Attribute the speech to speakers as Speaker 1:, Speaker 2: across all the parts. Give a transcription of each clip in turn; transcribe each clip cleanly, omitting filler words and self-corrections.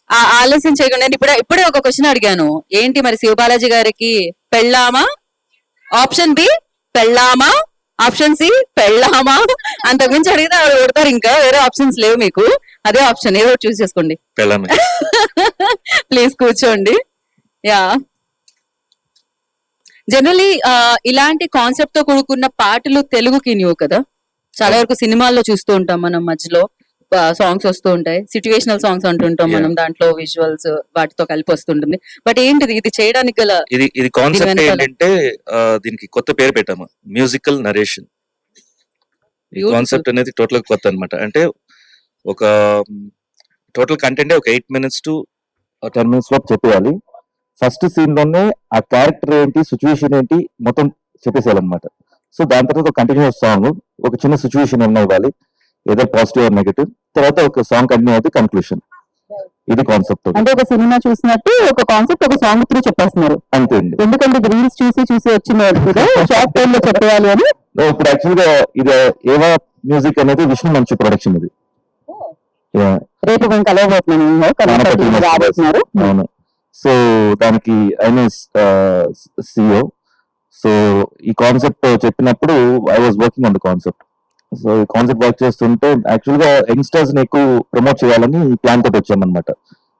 Speaker 1: ఆలస్యం చేయకుండా నేను ఇప్పుడే ఒక క్వశ్చన్ అడిగాను. ఏంటి మరి శివబాలాజీ గారికి పెళ్ళామా, ఆప్షన్ బి పెళ్ళామా, ఆప్షన్ సి పెళ్ళామా, అంతకుమించి అడిగితే ఆవిడ కొడతారు. ఇంకా వేరే ఆప్షన్స్ లేవు మీకు, అదే ఆప్షన్, ఏదో చూస్ చేసుకోండి. ప్లీజ్ కూర్చోండి. యా, జనరలీ ఇలాంటి కాన్సెప్ట్ తో కూడుకున్న పాటలు తెలుగుకి న్యూ కదా. చాలా వరకు సినిమాల్లో చూస్తూ ఉంటాం మనం, మధ్యలో సాంగ్స్ వస్తూ ఉంటాయి, సిచ్యువేషనల్ సాంగ్స్ అంటుంటాం మనం, దాంట్లో విజువల్స్ వాటితో కలిపి వస్తుంటుంది. బట్ ఏంటిది ఇది చేయడానికి గల
Speaker 2: ఇది కాన్సెప్ట్ ఏంటంటే దీనికి కొత్త పేరు పెట్టాము, మ్యూజికల్ నరేషన్. ఈ కాన్సెప్ట్ అనేది టోటల్ కొత్త అన్నమాట. అంటే ఒక టోటల్ కంటెంట్ ఒక 8 minutes to 10 minutes లోపు చెప్పేయాలి. ఫస్ట్ సీన్ లోనే ఆ క్యారెక్టర్ ఏంటి, సిచ్యువేషన్ ఏంటి మొత్తం చెప్పేసేయాలన్నమాట. సో దాని తర్వాత కంటిన్యూస్ సాంగ్, ఒక చిన్న సిచ్యువేషన్ ఏమన్నా ఇవ్వాలి, ఏదో పాజిటివ్ ఆర్ నెగటివ్, తర్వాత ఒక సాంగ్ కంటిన్యూ అయితే కన్క్లూషన్. ఇది కాన్సెప్ట్.
Speaker 3: అంటే ఒక సినిమా చూసినట్టు ఒక కాన్సెప్ట్ ఒక సాంగ్ త్రూ చెప్పేస్తున్నారు
Speaker 2: అంతే అండి.
Speaker 3: ఎందుకంటే రీల్స్ చూసి వచ్చిన షార్ట్ టైమ్ లో చెప్పేయాలి అని.
Speaker 2: ఇప్పుడు యాక్చువల్ గా ఇది ఏవా మ్యూజిక్ అనేది విష్ణు మంచు ప్రొడక్షన్. ఇది
Speaker 3: రేపు మేము కలవబోతున్నారు.
Speaker 2: అవును. సో దానికి ఆయన సిఓ. సో ఈ కాన్సెప్ట్ చెప్పినప్పుడు I was working on the concept. So ఈ కాన్సెప్ట్ వర్క్ చేస్తుంటే యాక్చువల్ గా యంగ్స్టర్స్ ని ఎక్కువ ప్రమోట్ చేయాలని ప్లాన్ తోటి వచ్చామన్నమాట.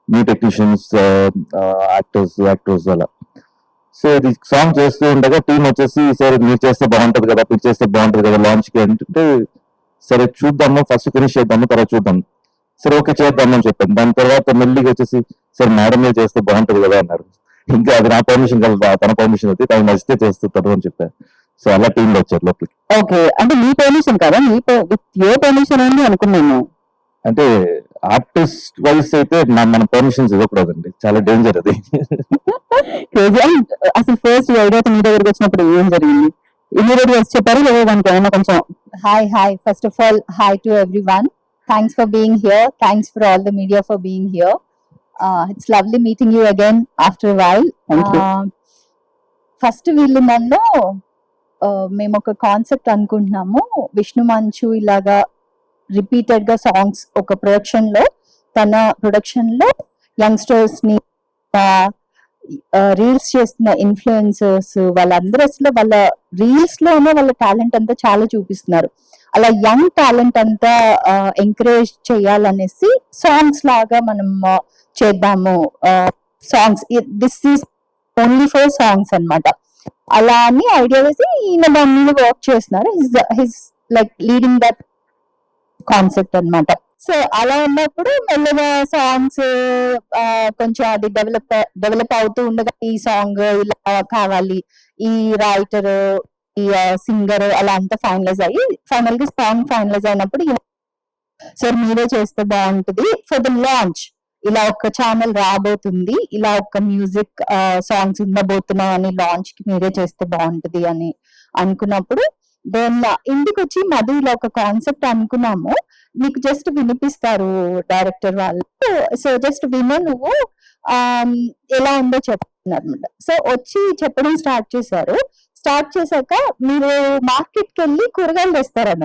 Speaker 2: న్యూ టెక్నీషియన్స్, యాక్టర్స్ అలా. సో ఇది సాంగ్ చేస్తూ ఉండగా టీం వచ్చేసి సరే మీరు చేస్తే బాగుంటది కదా, మీరు చేస్తే బాగుంటది కదా లాంచ్ కి అంటే, సరే చూద్దాము, ఫస్ట్ ఫినిష్ చేద్దాము, తర్వాత చూద్దాం. సరే ఓకే చేద్దాం అని చెప్పాను. దాని తర్వాత మెల్లిగా వచ్చేసి సరే మేడం మీద చేస్తే బాగుంటది కదా అన్నారు. ఇంకా అది నా పర్మిషన్ కదా, తన పర్మిషన్ అయితే తను నచ్చితే చేస్తుంటారు అని చెప్పాను. సో అలా టీంలో వచ్చారు లోపలికి.
Speaker 3: ఓకే, అంటే మీ పర్మిషన్ కదా, ఏ పర్మిషన్ అని అనుకున్నాను.
Speaker 2: అంటే ఆర్టిస్ట్ వైస్ అయితే మన పర్మిషన్స్ ఇవ్వకూడదండి, చాలా డేంజర్ అది.
Speaker 3: అసలు ఫస్ట్ ఐడియా మీ దగ్గరికి వచ్చినప్పుడు ఏం జరిగింది? ఇమీడియట్ గా చెప్పారు లేదా దానికి ఏమైనా కొంచెం?
Speaker 4: Hi first of all hi to everyone. Thanks for being here. Thanks for all the media for being here. It's lovely meeting you again after a while.
Speaker 3: Thank you.
Speaker 4: First వీళ్ళు నన్ను మేము ఒక కాన్సెప్ట్ అనుకుంటున్నాము, విష్ణు మంచు ఇలాగా repeated గా songs ఒక production లో, తన ప్రొడక్షన్ లో యంగ్స్టర్స్ ని, రీల్స్ చేస్తున్న ఇన్ఫ్లుయెన్సర్స్ వాళ్ళందరూ అసలు వాళ్ళ రీల్స్ లోనే వాళ్ళ టాలెంట్ అంతా చాలా చూపిస్తున్నారు. అలా యంగ్ టాలెంట్ అంతా ఎంకరేజ్ చేయాలనేసి సాంగ్స్ లాగా మనం చేద్దాము. Songs, this is only for songs అన్నమాట. అలా అని ఐడియా వేసి ఈయన దాని మీద వర్క్ చేస్తున్నారు. His like leading that concept అన్నమాట. సో అలా ఉన్నప్పుడు మెల్లగా సాంగ్స్ కొంచెం అది డెవలప్ అవుతూ ఉండగా ఈ సాంగ్ ఇలా కావాలి, ఈ రైటర్, ఈ సింగర్ అలా అంతా ఫైనలైజ్ అయ్యి ఫైనల్ గా సాంగ్ ఫైనలైజ్ అయినప్పుడు సార్ మీరే చేస్తే బాగుంటుంది ఫర్ ద లాంచ్, ఇలా ఒక ఛానల్ రాబోతుంది, ఇలా ఒక మ్యూజిక్ సాంగ్స్ ఉండబోతున్నాయి అని లాంచ్ కి మీరే చేస్తే బాగుంటుంది అని అనుకున్నప్పుడు, దెన్ ఇంటికి వచ్చి మధు ఇలా ఒక కాన్సెప్ట్ అనుకున్నాము, నీకు జస్ట్ వినిపిస్తారు డైరెక్టర్ వాళ్ళు, సో జస్ట్ విను నువ్వు ఎలా ఉందో చెప్తున్నారు అనమాట. సో వచ్చి చెప్పడం స్టార్ట్ చేశారు. స్టార్ట్ చేశాక మీరు మార్కెట్ కి వెళ్ళి కూరగాయలు తెస్తారన్న.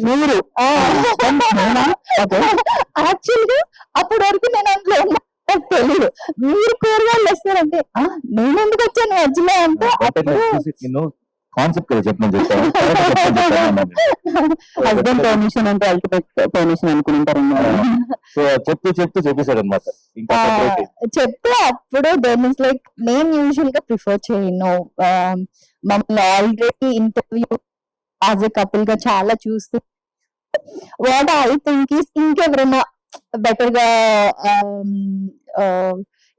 Speaker 4: మీరు యాక్చువల్ గా అప్పటి వరకు నేను అందులో తెలియదు, మీరు కూరగాయలు తెస్తారంటే నేను ఎందుకు వచ్చాను మధ్యలో అంటే
Speaker 2: కాన్సెప్ట్
Speaker 3: హస్బెండ్ పర్మిషన్ అంటే అల్టిమేట్ పర్మిషన్ అనుకుంటారు.
Speaker 2: సో చెప్తూ చెప్పేశాడు అనమాట.
Speaker 4: చెప్తే అప్పుడు దెన్ ఇస్ లైక్ నేను యూజువల్ గా ప్రిఫర్ చేయను, మమ్మల్ని already interview as a couple గా చాలా చూస్తూ వాట్ ఐ థింక్ ఈస్ ఇంకెవరైనా బెటర్ గా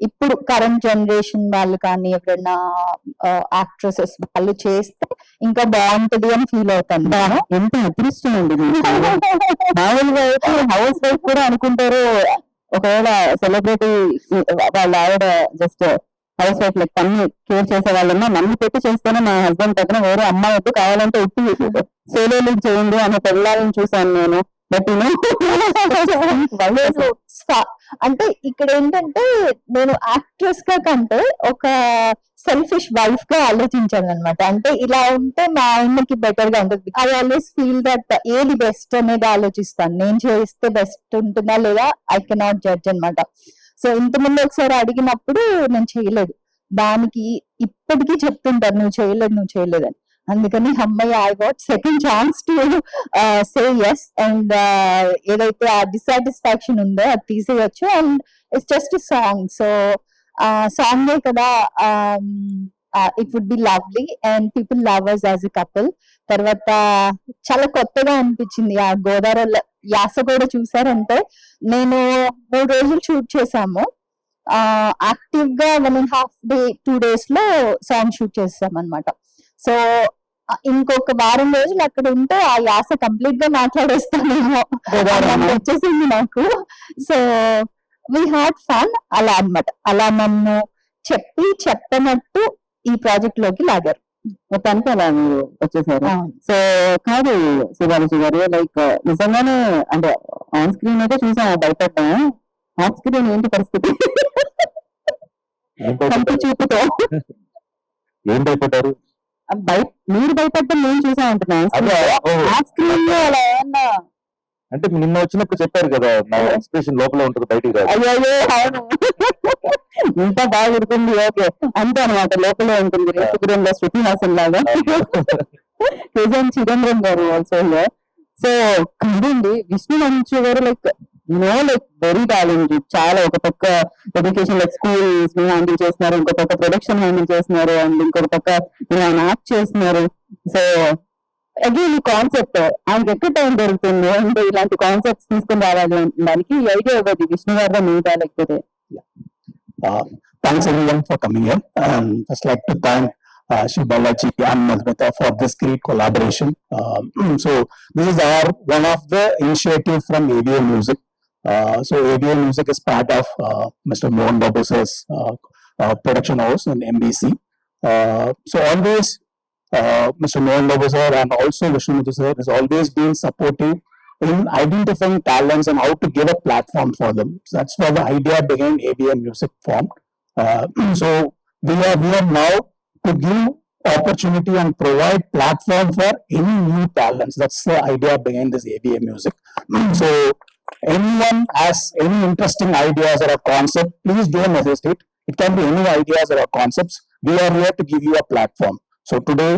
Speaker 4: ఇప్పుడు కరెంట్ జనరేషన్ వాళ్ళు కానీ ఎవరైనా యాక్ట్రెసెస్ వాళ్ళు చేస్తే ఇంకా బాగుంటది అని ఫీల్ అవుతాను.
Speaker 3: ఎంత అదృష్టం అండి. మామూలుగా అయితే హౌస్ వైఫ్ కూడా అనుకుంటారు, ఒకవేళ సెలబ్రిటీ వాళ్ళ ఆవిడ జస్ట్ హౌస్ వైఫ్ లైక్ అన్ని కేర్ చేసే వాళ్ళన్నా నన్ను పెట్టి చేస్తేనే మా హస్బెండ్ పక్కన వేరే అమ్మాయి వద్దు, కావాలంటే ఉట్టి సేలేలు చేయండి అనే పిల్లల్ని చూసాను నేను. బట్
Speaker 4: అంటే ఇక్కడ ఏంటంటే నేను యాక్ట్రెస్ గా కంటే ఒక సెల్ఫిష్ వైఫ్ గా ఆలోచించాను అనమాట. అంటే ఇలా ఉంటే మా ఆయనకి బెటర్ గా ఉంటుంది. ఐ ఆల్వేస్ ఫీల్ దట్ ఏది బెస్ట్ అనేది ఆలోచిస్తాను, నేను చేస్తే బెస్ట్ ఉంటుందా లేదా ఐ కెనాట్ జడ్జ్ అనమాట. సో ఇంతకుముందు ఒకసారి అడిగినప్పుడు నేను చేయలేదు, దానికి ఇప్పటికీ చెప్తుంటారు నువ్వు చేయలేదు అని. అందుకని అమ్మయ్య I got second chance to say yes, and ఏదైతే ఆ డిసాటిస్ఫాక్షన్ ఉందో అది తీసేయచ్చు, and it's just song. So సాంగే కదా, it would be lovely and people love us as a couple. తర్వాత చాలా కొత్తగా అనిపించింది ఆ గోదావరి యాస కూడా. చూసారంటే నేను 3 రోజులు షూట్ చేసాము, యాక్టివ్ గా 1.5 day 2 days లో సాంగ్ షూట్ చేసాం అనమాట. సో ఇంకొక వారం రోజులు అక్కడ ఉంటే ఆ యాస కంప్లీట్ గా మాట్లాడేస్తానేమో వచ్చేసింది నాకు. సో వీ హ్యాడ్ ఫన్ అలా అన్నమాట. అలా నన్ను చెప్పనట్టు ఈ ప్రాజెక్ట్ లోకి లాగారు.
Speaker 3: మొత్తానికి అలా మీరు వచ్చేసారు. సో కాదు శివాలజీ గారు, లైక్ నిజంగానే అంటే ఆన్ స్క్రీన్ అయితే చూసాం భయపడ్డా, ఆఫ్ స్క్రీన్ ఏంటి పరిస్థితి? కంటి చూపుతో
Speaker 2: ఏం భయపడ్డారు?
Speaker 3: మీరు భయపడ్డం నేను చూసా ఉంటున్నాను. ఆఫ్ స్క్రీన్ లో అలా ఏమన్నా
Speaker 2: అంటే నిన్న వచ్చినప్పుడు చెప్పారు కదా, నా ఎక్స్ప్రెషన్ లోపల ఉంటుంది బయటికి రాదు.
Speaker 3: అయ్యో అవును, ఇంకా బాగా ఉంటుంది. ఓకే, అంతే అనమాట, లోపలే ఉంటుంది. రేసుగురంలో శృతి హాసన్ లాగా చిదంబరం గారు ఆల్సో. సో కాదండి, విష్ణు మంచు గారు లైక్ వెరీ టాలెంటెడ్. చాలా ఒక పక్క ఎడ్యుకేషన్ లైక్ స్కూల్స్ హ్యాండిల్ చేస్తున్నారు, ఇంకో పక్క ప్రొడక్షన్ హ్యాండిల్ చేస్తున్నారు, అండ్ ఇంకొక పక్క ఆయన యాక్ట్ చేస్తున్నారు. సో అగైన్ ఈ కాన్సెప్ట్ ఆయనకి ఎక్కడ టైం దొరుకుతుంది అంటే ఇలాంటి కాన్సెప్ట్స్ తీసుకుని రావాలి దానికి ఐడియా ఇవ్వదు విష్ణు గారు మీదా లేకపోతే?
Speaker 5: Thanks everyone for coming here. First like to thank Shiv Balaji and Madhumita for this great collaboration. So this is one of the initiative from AVA Music. So AVA Music is part of Mr. Mohan Babu sir's production house in MBC. So always Mr. Mohan Babu sir and also Vishnu Muthu sir has always been supportive in identifying talents and how to give a platform for them. So that's why the idea behind AVA Music formed. So we are here now to give opportunity and provide platform for any new talents. That's the idea behind this AVA Music. So anyone has any interesting ideas or a concept, please don't hesitate. It can be any ideas or concepts. We are here to give you a platform. So today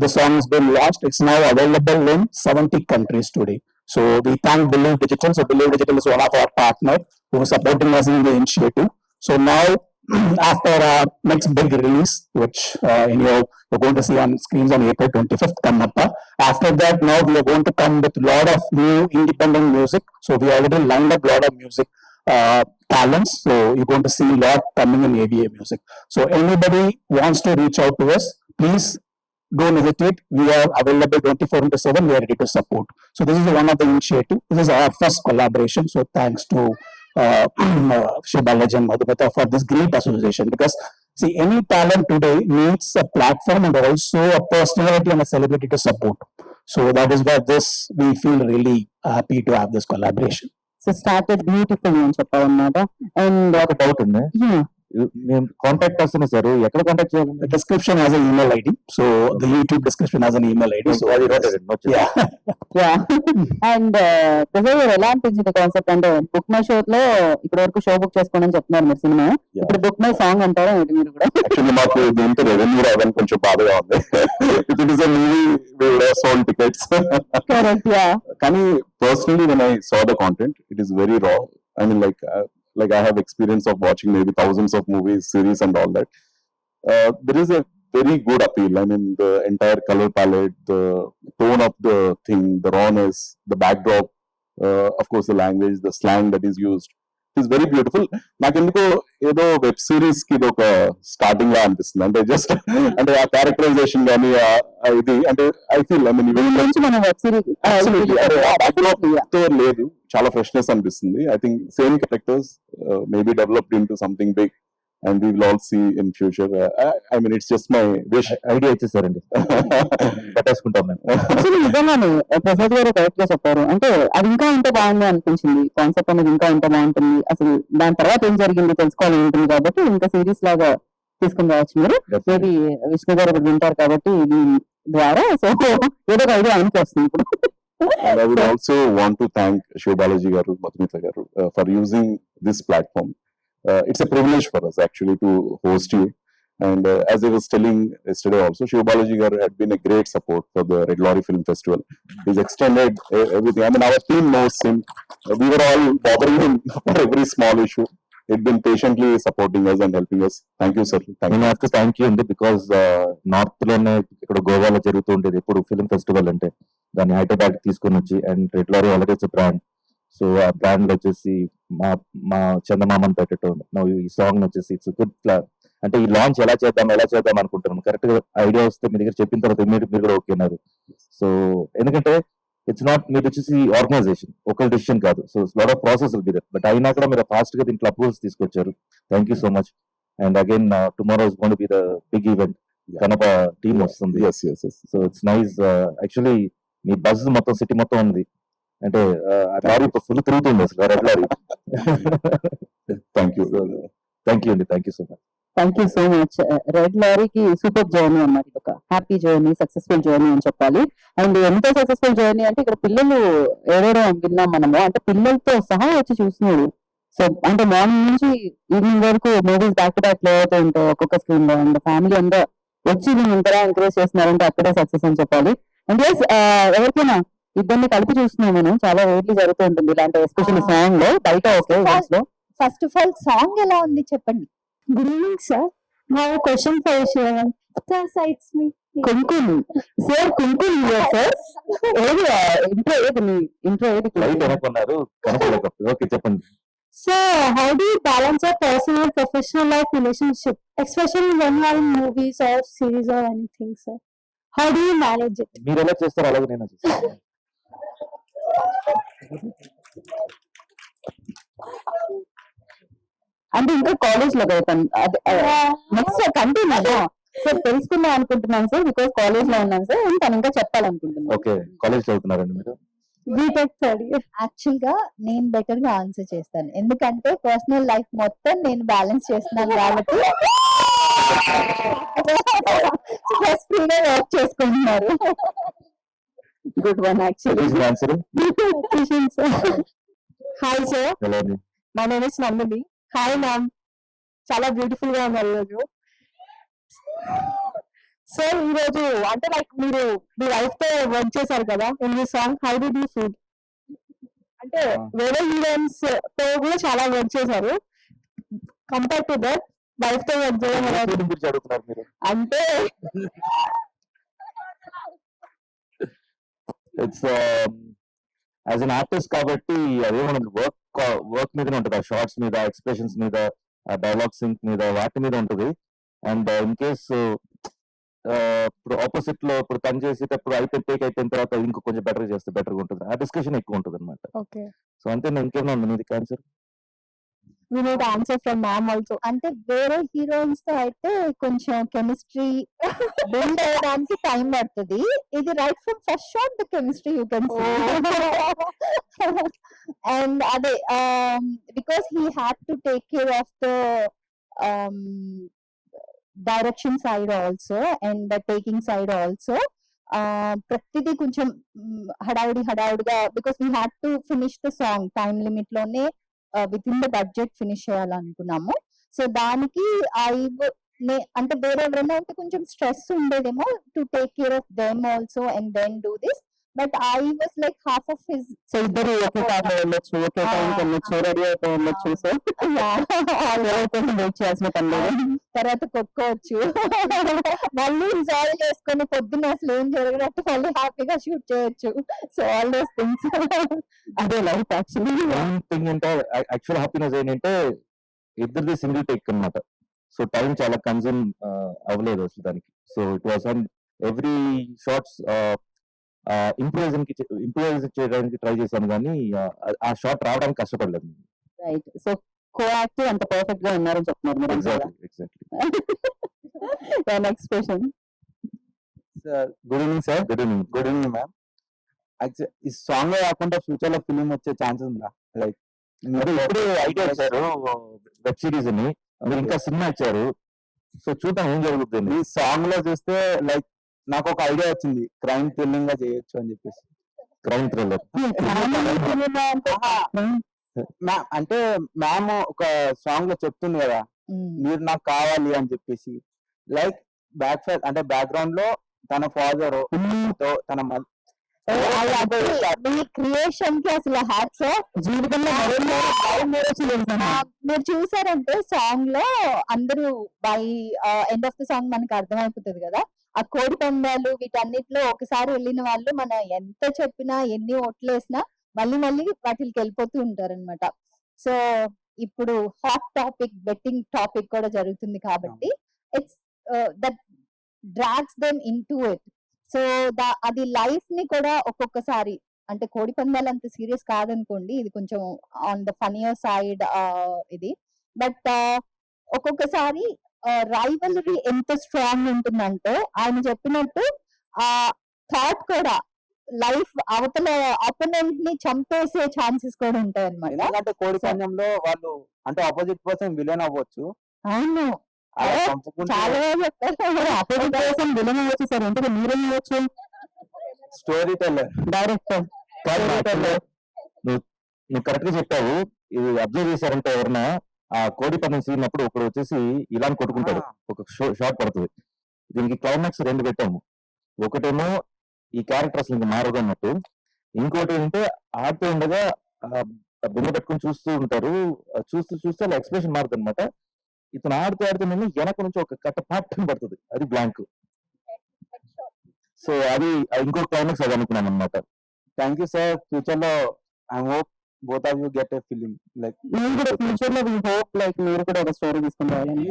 Speaker 5: the song has been launched. It's now available in 70 countries today. So we thank Believe Digital. So Believe Digital is one of our partners who is supporting us in the initiative. So now after our next big release, which you're going to see on screens on April 25th, Kannappa. After that, now we are going to come with a lot of new independent music. So we already lined up a lot of music talents. So you're going to see a lot coming in AVA Music. So anybody wants to reach out to us, please don't hesitate. We are available 24/7. We are ready to support. So this is one of the initiative. This is our first collaboration. So thanks to Shiv Balaji and Madhumita for this great association. Because see, any talent today needs a platform and also a personality and a celebrity to support. So that is why we feel really happy to have this collaboration.
Speaker 3: So started beautiful అని చెప్పాలన్నమాట. And
Speaker 2: ఒక doubt ఉంది, మేము contact person sir ఎక్కడ contact చేయాలి?
Speaker 5: The description has an email ID. So the YouTube description has an email ID. So
Speaker 2: అది noted.
Speaker 5: yeah.
Speaker 3: And ప్రజలు ఎలా అనిపించింది కాన్సెప్ట్ అంటే బుక్ మై షో లో ఇప్పటి వరకు షో బుక్ చేసుకోండి అని చెప్తున్నారు మీరు సినిమా, ఇప్పుడు బుక్ మై సాంగ్ అంటారా మీరు కూడా?
Speaker 2: యాక్చువల్లీ మాకు దీంతో రెవెన్యూ రావడానికి కొంచెం బాధగా ఉంది. If it is a movie we would have sold tickets.
Speaker 3: Correct, yeah.
Speaker 2: కానీ personally when I saw the content, it is very raw. I mean like I have experience of watching maybe thousands of movies, series and all that. There is a very good appeal. I mean the entire color palette, the tone of the thing, the rawness, the backdrop, of course the language, the slang that is used. It is very beautiful. నాకెందుకో ఏదో web series కి ఇది ఒక starting లా అనిపిస్తుంది. అంటే just అంటే ఆ characterisation కానీ ఇది అంటే ఐ ఫీల్ ఐ మీన్
Speaker 3: మన వెబ్ సిరీస్
Speaker 2: తో లేదు, చాలా ఫ్రెష్నెస్ అనిపిస్తుంది. I think same characters maybe developed into something big and we will all see in future. I mean it's just my wish. Idea ఇచ్చేసారండి, పట్టేసుకుంటాం మేము.
Speaker 3: అసలు నిజంగానే ప్రసాద్ గారు కరెక్ట్ గా చెప్పారు. అంటే అది ఇంకా ఉంటే బాగుంది అనిపించింది, కాన్సెప్ట్ అనేది ఇంకా ఉంటే బాగుంటుంది. అసలు దాని తర్వాత ఏం జరిగింది తెలుసుకోవాలి ఉంటుంది కాబట్టి ఇంకా సిరీస్ లాగా తీసుకుని రావచ్చు మీరు. మేబీ విష్ణు గారు ఇప్పుడు వింటారు కాబట్టి ఇది ద్వారా సో ఏదో ఒక ఐడియా ఆయనకి వస్తుంది ఇప్పుడు.
Speaker 2: And I would also want to thank Shiv Balaji garu, Madhumita garu for using this platform.
Speaker 6: it's a privilege for us actually to host you. And as I was telling yesterday also, Shiv Balaji garu had been a great support for the Red Lorry Film Festival. He's extended everything. I mean, our team knows him. We were all bothering him for every small issue. He'd been patiently supporting us and helping us. Thank you, sir. Thank
Speaker 2: నేను
Speaker 6: you.
Speaker 2: Have to thank you అండి because north లోనే ఇక్కడ గోవాలో జరుగుతూ ఉండేది ఎప్పుడు film festival అంటే దాన్ని హైదరాబాద్ తీసుకొని వచ్చి and red lorry already it's brand. So ఆ బ్రాండ్ వచ్చేసి మా మా చందమామని పెట్టడం ఈ సాంగ్ వచ్చేసి ఇట్స్ గుడ్ ప్లాన్. అంటే ఈ లాంచ్ ఎలా చేద్దాం అనుకుంటున్నాం. కరెక్ట్ గా ఐడియా వస్తే మీ దగ్గర చెప్పిన తర్వాత మీరు కూడా ఓకే అన్నారు. సో ఎందుకంటే ఇట్స్ నాట్ మీరు వచ్చేసి ఆర్గనైజేషన్ ఒక డిసిషన్ కాదు. So lot of process will be that. But అయినా కూడా మీరు ఫాస్ట్ గా దీంట్లో అప్రూవల్స్ తీసుకొచ్చారు. Thank you so much. And again tomorrow is going to be the big event. కనప టీమ్ వస్తుంది.
Speaker 6: Yes, yes, yes.
Speaker 2: So it's nice. Actually మీ buzz మొత్తం సిటీ మొత్తం ఉంది. అంటే లారీ ఫుల్ తిరుగుతుంది అసలు red lorry.
Speaker 6: Thank you.
Speaker 2: Thank you అండి. Thank you so much.
Speaker 3: Thank you so much. Red లారీకి సూపర్ జర్నీ అన్నమాట. ఇది ఒక హ్యాపీ జర్నీ, సక్సెస్ఫుల్ జర్నీ అని చెప్పాలి. అండ్ ఎంత సక్సెస్ఫుల్ జర్నీ అంటే ఇక్కడ పిల్లలు ఏడవడం విన్నాం మనము. అంటే పిల్లలతో సహా వచ్చి చూస్తున్నారు. సో అంటే మార్నింగ్ నుంచి ఈవినింగ్ వరకు movies back to back play అవుతూ ఉంటాయి ఒక్కొక్క స్క్రీన్ లో. అండ్ ఫ్యామిలీ అంతా వచ్చి దీన్ని ఇంతగా ఎంకరేజ్ చేస్తున్నారంటే అక్కడే సక్సెస్ అని చెప్పాలి. అండ్ ప్లస్ ఎవరికైనా ఇద్దరిని కలిపి చూస్తున్నాం మనం. చాలా రేట్లీ జరుగుతూ ఉంటుంది ఇలాంటి ఎస్పెషల్లీ సాంగ్ లో. బయట ఓకే లో
Speaker 4: ఫస్ట్ ఆఫ్ ఆల్ సాంగ్ ఎలా ఉంది చెప్పండి.
Speaker 7: Good evening, sir. I have a question for you, sir. Sir, sides me.
Speaker 3: Kumkum sir, Kumkum sir. ఏది ఇంట్రో ఏది
Speaker 2: లైట్ అనుకున్నారు కనపడకపోతే ఓకే చెప్పండి.
Speaker 7: Sir, how do you balance your personal and professional life relationship, especially when you are in movies or series or anything, sir? How do you manage it?
Speaker 2: మీరు ఎలా చేస్తారో అలాగే నేను చేస్తాను.
Speaker 3: అంటే ఇంకా కాలేజ్ లో కదా నెక్స్ట్ కంటిన్యూ సార్ తెలుసుకుందాం అనుకుంటున్నాను సార్. బికాస్ కాలేజ్ లో ఉన్నాను సార్. తను ఇంకా చెప్పాలనుకుంటున్నాను.
Speaker 2: ఓకే కాలేజ్ చదువుతున్నారండి మీరు?
Speaker 7: B.Tech third year.
Speaker 4: యాక్చువల్ గా నేను బెటర్ గా ఆన్సర్ చేస్తాను. ఎందుకంటే పర్సనల్ లైఫ్ మొత్తం నేను బ్యాలెన్స్ చేస్తున్నాను కాబట్టి స్ట్రెస్ ఫ్రీగా వర్క్ చేసుకుంటున్నారు.
Speaker 3: Good one actually.
Speaker 2: Answer
Speaker 7: Hi, sir.
Speaker 2: ఎలా
Speaker 7: My name is Nandini. Hi, ma'am. చాలా బ్యూటిఫుల్ గా ఉన్నారు ఈరోజు. సార్ ఈరోజు అంటే లైక్ మీరు మీ వైఫ్ తో వర్క్ చేశారు కదా in the song. How did you feel? అంటే వేరే హీరోయిన్స్ తో కూడా చాలా వర్క్ చేశారు. కంపేర్ టు దట్ వైఫ్ తో వర్క్ చేయడం అనేది
Speaker 2: గురించి అడుగుతున్నారు మీరు?
Speaker 3: అంటే
Speaker 2: ఇట్స్ యాజ్ అన్ ఆర్టిస్ట్ కాబట్టి అదేమన్నా వర్క్ మీదనే ఉంటుంది. ఆ షార్ట్స్ మీద, ఎక్స్ప్రెషన్స్ మీద, డైలాగ్ సింక్ మీద, వాటి మీద ఉంటుంది. అండ్ ఇన్ కేస్ ఇప్పుడు ఆపోజిట్ లో ఇప్పుడు పని చేసేటప్పుడు టేక్ అయిపోయిన తర్వాత ఇంకో కొంచెం బెటర్ చేస్తే బెటర్ ఉంటుంది. ఆ డిస్కషన్ ఎక్కువ ఉంటుంది అనమాట.
Speaker 7: ఓకే.
Speaker 2: సో అంతే. ఇంకేమైనా ఉంది మీది answer?
Speaker 7: We need answer from ma'am also.
Speaker 4: అంటే వేరే హీరోయిన్స్ తో అయితే కొంచెం కెమిస్ట్రీ బిల్డ్ అవ్వడానికి టైం పడుతుంది. ఇది right from first shot the chemistry you can see. And అదే because he had to take care of the direction side also and taking side also. ప్రతిదీ కొంచెం హడావుడిగా because we had to finish the song time limit లోనే within the budget finish చేయాలనుకున్నాము. So దానికి అంటే వేరే ఎవరైనా ఉంటే కొంచెం స్ట్రెస్ ఉండేదేమో to take care of them also and then do this. But I was like half of his.
Speaker 3: So ఇద్దరు ఒకే కార్లో వెళ్ళొచ్చు, ఒకే టైంకి వెళ్ళొచ్చు, రెడీ అయిపోయి వెళ్ళొచ్చు. సో వెయిట్ చేయాల్సిన పని లేదు.
Speaker 4: తర్వాత కొట్టుకోవచ్చు, మళ్ళీ ఎంజాయ్ చేసుకొని పొద్దున్న అసలు ఏం జరిగినట్టు మళ్ళీ హ్యాపీగా షూట్ చేయొచ్చు. సో ఆల్ దోస్ థింగ్స్
Speaker 3: అదే లైఫ్ యాక్చువల్లీ.
Speaker 2: థింగ్ అంటే యాక్చువల్ హ్యాపీనెస్ ఏంటంటే ఇద్దరిది సింగిల్ టేక్ అన్నమాట. సో టైం చాలా కన్జ్యూమ్ అవ్వలేదు అసలు దానికి. So it was and every shots improvise చేయడానికి ట్రై చేశాను కానీ ఆ షాట్ రావడానికి కష్టపడలేదు.
Speaker 3: రైట్. సో కో యాక్టివ్ అంత పర్ఫెక్ట్ గా ఉన్నారని చెప్తున్నారు మీరు.
Speaker 2: Exactly.
Speaker 3: Next question.
Speaker 8: Good evening sir.
Speaker 2: Good evening.
Speaker 8: Good evening ma'am. ఈ సాంగ్ కాకుండా ఫ్యూచర్ లో ఫిలిం వచ్చే ఛాన్సెస్ ఉందా? లైక్
Speaker 2: ఇప్పుడు ఐడియా ఇచ్చారు వెబ్ సిరీస్ అని, మీరు ఇంకా సినిమా ఇచ్చారు. సో చూద్దాం ఏం జరుగుతుంది.
Speaker 8: ఈ సాంగ్ లో చూస్తే లైక్ నాకు ఒక ఐడియా వచ్చింది, క్రైమ్ థ్రిల్లింగ్ గా చేయొచ్చు అని చెప్పేసి.
Speaker 2: Crime thriller.
Speaker 8: అంటే మ్యామ్ ఒక సాంగ్ లో చెప్తుంది కదా, మీరు నాకు కావాలి అని చెప్పేసి, లైక్ బ్యాక్ సైడ్ అంటే బ్యాక్గ్రౌండ్ లో తన ఫాదర్ తన
Speaker 4: మీ క్రియేషన్ కి అసలు హ్యాట్స్ ఆఫ్.
Speaker 3: జీవితంలో
Speaker 4: మీరు చూసారంటే సాంగ్ లో అందరూ by end of the song మనకి అర్థమైపోతుంది కదా, ఆ కోడి పందాలు వీటన్నిటిలో ఒకసారి వెళ్ళిన వాళ్ళు మనం ఎంత చెప్పినా ఎన్ని ఓట్లు వేసినా మళ్ళీ మళ్ళీ వాటికి వెళ్ళిపోతూ ఉంటారన్నమాట. సో ఇప్పుడు హాట్ టాపిక్ బెట్టింగ్ టాపిక్ కూడా జరుగుతుంది కాబట్టి it's that drags them in to it. So అది లైఫ్ ని కూడా ఒక్కొక్కసారి, అంటే కోడి పందాలు అంత సీరియస్ కాదనుకోండి, ఇది కొంచెం ఆన్ ద ఫనియర్ సైడ్ ఇది. బట్ ఒక్కొక్కసారి రైవలరీ ఎంత స్ట్రాంగ్ ఉంటుందంటే ఆయన చెప్పినట్టు ఆ థాట్ కూడా లైఫ్ అవతల అపోనెంట్ ని చంపేసే ఛాన్సెస్ కూడా ఉంటాయి అన్నమాట.
Speaker 8: ఎందుకంటే కోడి పందెంలో వాళ్ళు అంటే ఆపోజిట్ పర్సన్ విలన్ అవ్వచ్చు,
Speaker 4: అవును,
Speaker 8: అలా చంపుకుంటే
Speaker 4: చాలా బాగా చెప్పారు.
Speaker 3: అపోజిట్ పర్సన్ విలన్ అవ్వచ్చు సార్, ఎందుకు మీరేం అవ్వచ్చు?
Speaker 8: Story teller.
Speaker 3: డైరెక్టర్.
Speaker 2: నువ్వు కరెక్ట్ గా చెప్పావు. ఇది అబ్జర్వ్ చేశారంటే ఎవరన్నా ఆ కోడి పందెం సీన్ అప్పుడు ఒకడు వచ్చేసి ఇలా కొట్టుకుంటాడు, ఒక షాట్ పడుతుంది. దీనికి క్లైమాక్స్ 2 పెట్టాము. ఒకటేమో ఈ క్యారెక్టర్ అసలు ఇంకా మారదు అన్నట్టు, ఇంకోటి ఏంటంటే ఆడుతూ ఉండగా బిందె పెట్టుకుని చూస్తూ ఉంటారు, చూస్తూ చూస్తే అలా ఎక్స్ప్రెషన్ మారుతుంది అనమాట. ఇతను ఆడుతూ ఆడుతూ వెనక నుంచి ఒక కట్ట పార్ట్ పడుతుంది, అది బ్లాంక్. సో అది ఇంకో క్లైమాక్స్ అది అనుకున్నాను అనమాట.
Speaker 8: Thank you sir. ఫ్యూచర్ లో I hope both of you get a film like
Speaker 3: మీరు కూడా ఫ్యూచర్ లో హోప్ లైక్ మీరు కూడా ఒక స్టోరీ తీసుకుని రావాలని.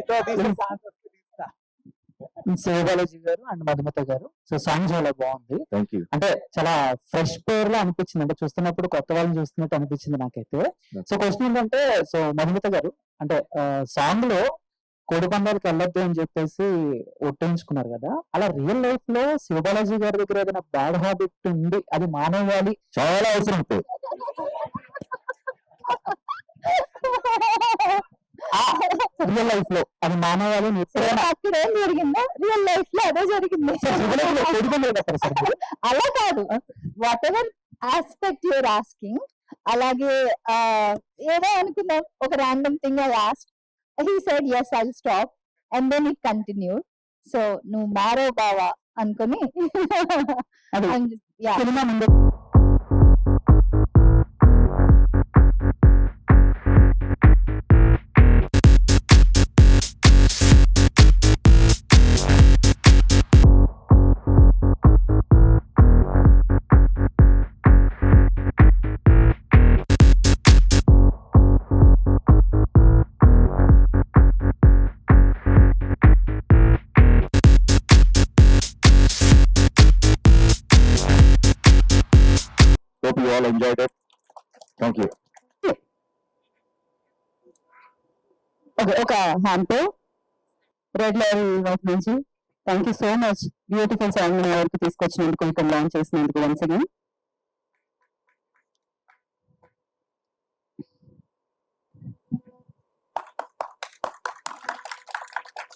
Speaker 3: శివబాలాజీ గారు అండ్ మధుమత గారు, సో సాంగ్ చాలా బాగుంది.
Speaker 2: Thank you.
Speaker 3: అంటే చాలా ఫ్రెష్ పేర్ లా అనిపించింది, అంటే చూస్తున్నప్పుడు కొత్త వాళ్ళని చూస్తున్నట్టు అనిపించింది నాకైతే. సో క్వశ్చన్ ఏంటంటే, సో మధుమత గారు అంటే సాంగ్ లో కోడి పందాలకు వెళ్ళొద్దు అని చెప్పేసి ఒట్టేయించుకున్నారు కదా, అలా రియల్ లైఫ్ లో శివబాలాజీ గారి దగ్గర ఏదైనా బ్యాడ్ హ్యాబిట్ ఉంది, అది మానేయాలి,
Speaker 2: చాలా అవసరం ఉంటుంది.
Speaker 3: రియల్ లైఫ్ లో అది మానేయాలి అని ఎప్పుడైనా
Speaker 4: అక్కడ ఏం జరిగిందో రియల్ లైఫ్ లో అదే జరిగింది.
Speaker 3: కోడి పందాలు పెట్టారు సార్.
Speaker 4: అలా కాదు, whatever aspect you're asking, అలాగే ఏదో అనుకుందాం, ఒక random thing I asked, he said yes, I'll stop, and then it continued. So నువ్వు మారో బావా అనుకొని
Speaker 3: అది
Speaker 4: yeah.
Speaker 3: సినిమా ముందు
Speaker 2: Hope you all enjoyed it. Thank you.
Speaker 3: ఒక హ్యాండ్ తో రెడ్ లైన్ వైపు నుంచి thank you so much. Beautiful song వరకు తీసుకొచ్చినందుకు, ఇక్కడ లాంచ్ చేసినందుకు వన్స్ అగైన్